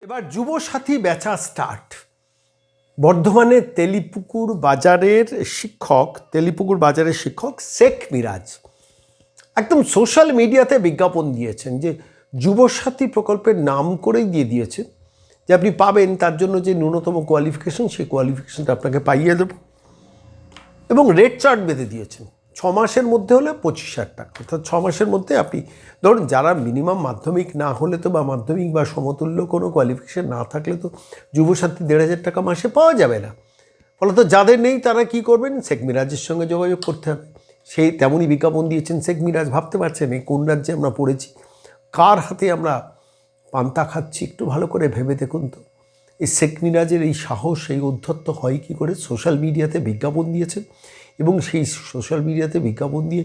এবার যুবসাথী বেচা স্টার্ট। বর্ধমানে তেলিপুকুর বাজারের শিক্ষক শেখ মিরাজ একদম সোশ্যাল মিডিয়াতে বিজ্ঞাপন দিয়েছেন যে যুবসাথী প্রকল্পের নাম করেই দিয়ে দিয়েছেন যে আপনি পাবেন, তার জন্য যে ন্যূনতম কোয়ালিফিকেশন সেই কোয়ালিফিকেশনটা আপনাকে পাইয়ে দেব, এবং রেট চার্ট বেঁধে দিয়েছেন 6 মাসের মধ্যে হলে 25,000 টাকা। অর্থাৎ 6 মাসের মধ্যে আপনি ধরুন যারা মিনিমাম মাধ্যমিক না হলে তো বা মাধ্যমিক বা সমতুল্য কোনো কোয়ালিফিকেশন না থাকলে তো যুবসাথী 1,500 টাকা মাসে পাওয়া যাবে না। ফলত যাদের নেই তারা কি করবেন, শেখ মিরাজের সঙ্গে যোগাযোগ করতে হবে। সেই তেমনই বিজ্ঞাপন দিয়েছেন শেখ মিরাজ। ভাবতে পারছেন এই কোন রাজ্যে আমরা পড়েছি, কার হাতে আমরা পান্তা খাচ্ছি, একটু ভালো করে ভেবে দেখুন তো। এই শেখ মিরাজের এই সাহস, এই উদ্ধত্ত হয় কী করে? সোশ্যাল মিডিয়াতে বিজ্ঞাপন দিয়েছেন, এবং সেই সোশ্যাল মিডিয়াতে বিজ্ঞাপন দিয়ে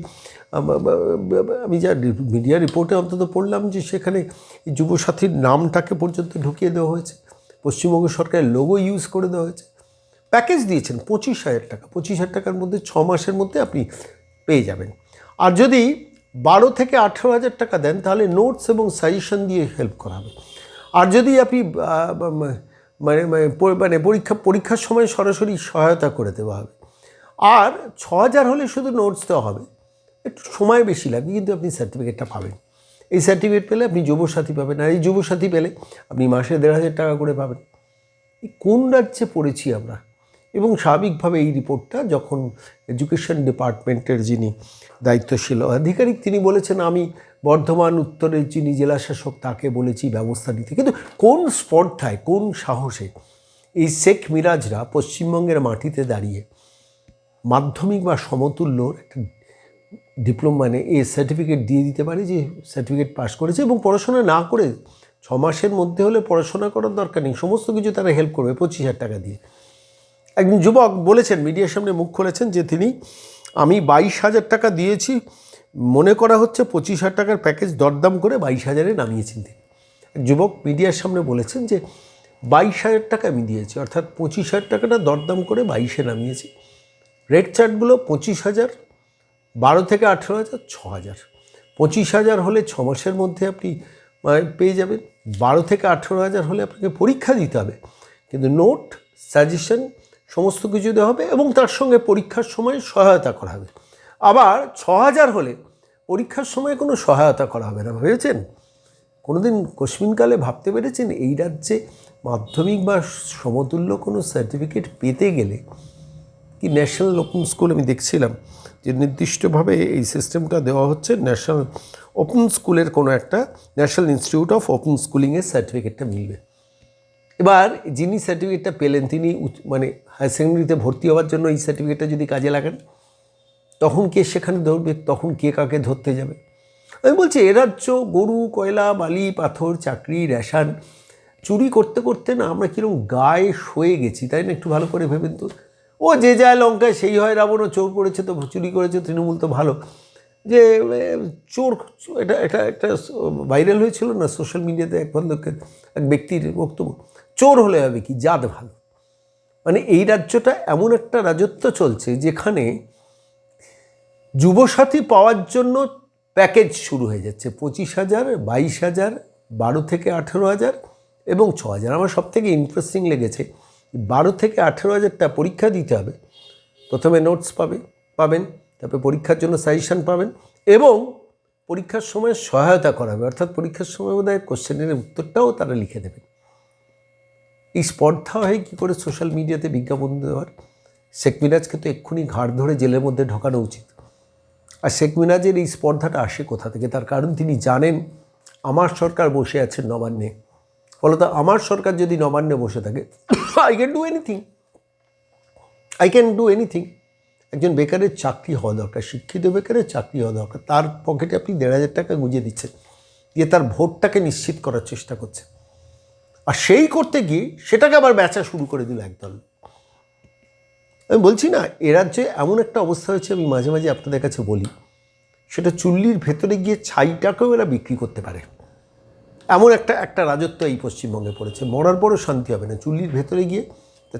আমি যা মিডিয়া রিপোর্টে অন্তত পড়লাম যে সেখানে যুবসাথীর নামটাকে পর্যন্ত ঢুকিয়ে দেওয়া হয়েছে, পশ্চিমবঙ্গ সরকারের লোগো ইউজ করে দেওয়া হয়েছে। প্যাকেজ দিয়েছেন 25,000 টাকা। 25,000 টাকার মধ্যে 6 মাসের মধ্যে আপনি পেয়ে যাবেন। আর যদি 12 থেকে 18,000 টাকা দেন তাহলে নোটস এবং সাজেশন দিয়ে হেল্প করা হবে। আর যদি আপনি পরীক্ষার সময় সরাসরি সহায়তা করে দেওয়া হবে। আর 6,000 হলে শুধু নোটস দেওয়া হবে, একটু সময় বেশি লাগবে, কিন্তু আপনি সার্টিফিকেটটা পাবেন। এই সার্টিফিকেট পেলে আপনি যুবসাথী পাবেন, আর এই যুবসাথী পেলে আপনি মাসে 1,500 টাকা করে পাবেন। এই কোন রাজ্যে পড়েছি আমরা? এবং স্বাভাবিকভাবে এই রিপোর্টটা যখন এডুকেশন ডিপার্টমেন্টের যিনি দায়িত্বশীল আধিকারিক তিনি বলেছেন, আমি বর্ধমান উত্তরের যিনি জেলাশাসক তাকে বলেছি ব্যবস্থা নিতে, কিন্তু কোন স্পর্ধায়, কোন সাহসে এই শেখ মিরাজরা পশ্চিমবঙ্গের মাটিতে দাঁড়িয়ে মাধ্যমিক বা সমতুল্য একটা ডিপ্লোমা এই সার্টিফিকেট দিয়ে দিতে পারে যে সার্টিফিকেট পাস করেছে, এবং পড়াশোনা না করে 6 মাসের মধ্যে হলে পড়াশোনা করার দরকার নেই, সমস্ত কিছু তারা হেল্প করবে 25,000 টাকা দিয়ে। একজন যুবক বলেছেন, মিডিয়ার সামনে মুখ খুলেছেন যে আমি 22,000 টাকা দিয়েছি, মনে করা হচ্ছে 25,000 টাকার প্যাকেজ দরদাম করে 22,000-এ নামিয়েছেন তিনি। এক যুবক মিডিয়ার সামনে বলেছেন যে 22,000 টাকা আমি দিয়েছি, অর্থাৎ 25,000 টাকাটা দরদাম করে 22,000-এ নামিয়েছি। রেট চার্টগুলো 25,000, 12 থেকে 18,000, 6,000। 25,000 হলে 6 মাসের মধ্যে আপনি পেয়ে যাবেন। 12 থেকে 18,000 হলে আপনাকে পরীক্ষা দিতে হবে, কিন্তু নোট, সাজেশন সমস্ত কিছু দেওয়া হবে, এবং তার সঙ্গে পরীক্ষার সময় সহায়তা করা হবে। আবার 6,000 হলে পরীক্ষার সময় কোনো সহায়তা করা হবে না। ভেবেছেন কোনোদিন কোশ্চিনকালে ভাবতে পেরেছেন এই রাজ্যে মাধ্যমিক বা সমতুল্য কোনো সার্টিফিকেট পেতে গেলে কি ন্যাশনাল ওপেন স্কুল, আমি দেখছিলাম যে নির্দিষ্টভাবে এই সিস্টেমটা দেওয়া হচ্ছে, ন্যাশনাল ওপেন স্কুলের কোনো একটা ন্যাশনাল ইনস্টিটিউট অফ ওপেন স্কুলিংয়ের সার্টিফিকেটটা মিলবে। এবার যিনি সার্টিফিকেটটা পেলেন তিনি হায়ার সেকেন্ডারিতে ভর্তি হওয়ার জন্য এই সার্টিফিকেটটা যদি কাজে লাগান, তখন কে সেখানে ধরবে, তখন কে কাকে ধরতে যাবে? আমি বলছি এ রাজ্য গরু, কয়লা, বালি, পাথর, চাকরি, রেশন চুরি করতে করতে না আমরা কীরকম গায়ে সয়ে গেছি, তাই না? একটু ভালো করে ভেবেন তো। ও যে যায় লঙ্কায় সেই হয় রাবণ, ও চোর করেছে তো চুরি করেছে তৃণমূল তো ভালো, যে চোর, এটা একটা ভাইরাল হয়েছিল না সোশ্যাল মিডিয়াতে এক ব্যক্তির বক্তব্য, চোর হলে হবে কি, জাত ভালো। এই রাজ্যটা এমন একটা রাজত্ব চলছে যেখানে যুবসাথী পাওয়ার জন্য প্যাকেজ শুরু হয়ে যাচ্ছে 25,000, 22,000, 12 থেকে 18,000 এবং 6,000। আমার সবথেকে ইন্টারেস্টিং লেগেছে 12 থেকে 18,000টা পরীক্ষা দিতে হবে। প্রথমে নোটস পাবেন, তারপরে পরীক্ষার জন্য সাজেশন পাবেন, এবং পরীক্ষার সময় সহায়তা করা হবে, অর্থাৎ পরীক্ষার সময় বোধহয় কোশ্চেনের উত্তরটাও তারা লিখে দেবেন। এই স্পর্ধা হয় কী করে সোশ্যাল মিডিয়াতে বিজ্ঞাপন দেওয়ার? শেখ মিরাজকে তো এক্ষুনি ঘাড় ধরে জেলের মধ্যে ঢোকানো উচিত। আর শেখ মিরাজের এই স্পর্ধাটা আসে কোথা থেকে? তার কারণ তিনি জানেন আমার সরকার বসে আছেন নবান্নে, ফলত আমার সরকার যদি নবান্নে বসে থাকে আই ক্যান ডু এনিথিং। একজন বেকারের চাকরি হওয়া দরকার, শিক্ষিত বেকারের চাকরি হওয়া দরকার, তার পকেটে আপনি 1,500 টাকা গুঁজে দিচ্ছেন, দিয়ে তার ভোটটাকে নিশ্চিত করার চেষ্টা করছে, আর সেই করতে গিয়ে সেটাকে আবার বেচা শুরু করে দিল একদল। আমি বলছি না এ রাজ্যে এমন একটা অবস্থা হয়েছে, আমি মাঝে মাঝে আপনাদের কাছে বলি, সেটা চুল্লির ভেতরে গিয়ে ছাইটাকেও এরা বিক্রি করতে পারে, এমন একটা রাজত্ব এই পশ্চিমবঙ্গে পড়েছে। মরার পরও শান্তি হবে না, চুল্লির ভেতরে গিয়ে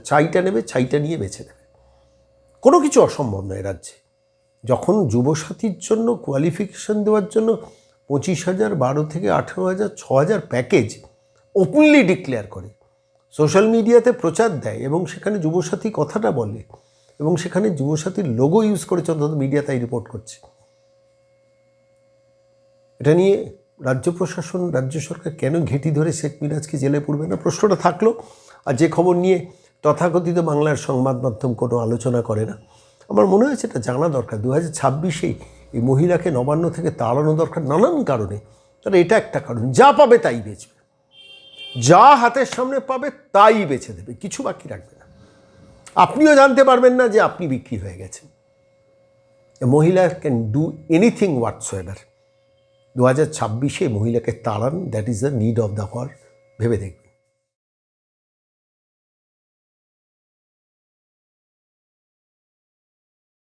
ছাইটা নেবে, ছাইটা নিয়ে বেছে দেবে। কোনো কিছু অসম্ভব নয় রাজ্যে। যখন যুবসাথীর জন্য কোয়ালিফিকেশন দেওয়ার জন্য 25,000, 12 থেকে 18,000, 6,000 প্যাকেজ, ওপেনলি ডিক্লেয়ার করে, সোশ্যাল মিডিয়াতে প্রচার দেয় এবং সেখানে যুবসাথী কথাটা বলে এবং সেখানে যুবসাথীর লোগো ইউজ করেছে, অন্তত মিডিয়া তাই রিপোর্ট করছে। এটা নিয়ে রাজ্য প্রশাসন, রাজ্য সরকার কেন ঘেঁটি ধরে শেখ মিরাজকে জেলে পুরবে না, প্রশ্নটা থাকলো। আর যে খবর নিয়ে তথাকথিত বাংলার সংবাদ মাধ্যম কোনো আলোচনা করে না, আমার মনে হয়েছে এটা জানা দরকার। 2026-এই এই মহিলাকে নবান্ন থেকে তাড়ানো দরকার নানান কারণে। তাহলে এটা একটা কারণ, যা পাবে তাই বেচবে, যা হাতের সামনে পাবে তাই বেছে দেবে, কিছু বাকি রাখবে না। আপনিও জানতে পারবেন না যে আপনি বিক্রি হয়ে গেছেন। মহিলা ক্যান ডু এনিথিং হোয়াটসোএভার। 2026-এ মহিলাকে তাড়ান, that is the need of the হওয়ার, ভেবে দেখবেন।